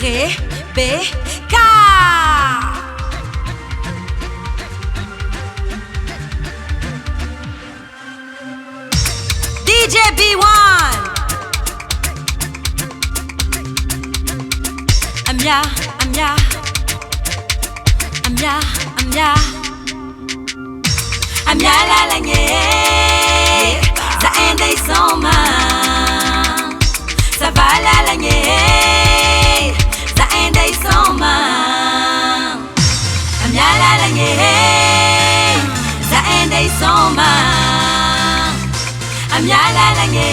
Rebecca. DJ B1. I'm ya. I'm ya la la nye. Zaende isoma. Savala la nye. Zaende isoma. I'm ya la la nye. Zaende isoma. I'm ya la la nye.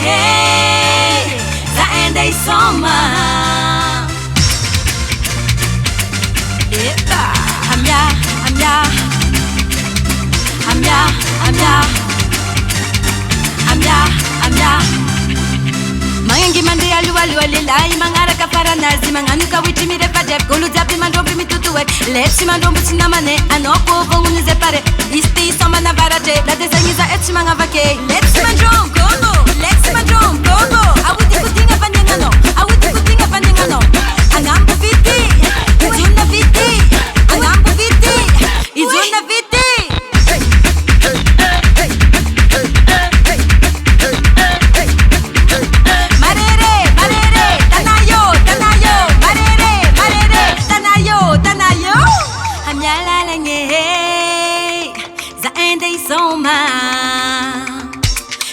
Zaende isoma. Mangi mandi alu lilai mangara kapara nazi manganuka witi mi repajep golu japi mandrobi mi tutuet lepsi mandrobu sinamane anoko vonguni zepare isti somana barate la desangiza etsi mangavake lepsi mandrom gogo lepsi mandrom gogo awuti kutinga pandengano anambu viti izuna viti anambu viti izuna viti.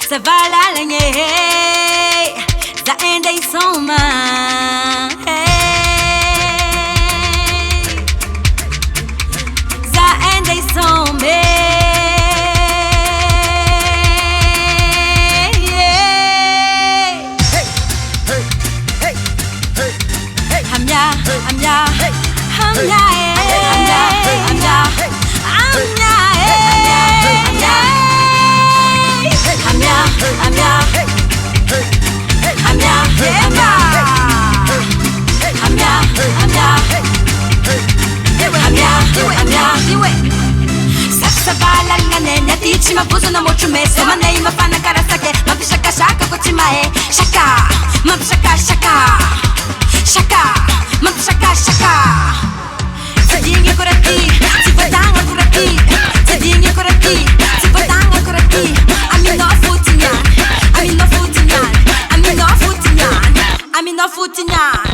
Savala la nye, zaende isoma. Zaende isome. Hamya. Savala ngane nyatichi mabuzo na mochume soma nei mafana karasake mapishaka shaka kochimae shaka mapishaka shaka sedinge korati sipatanga korati sedinge korati sipatanga korati amino futinyan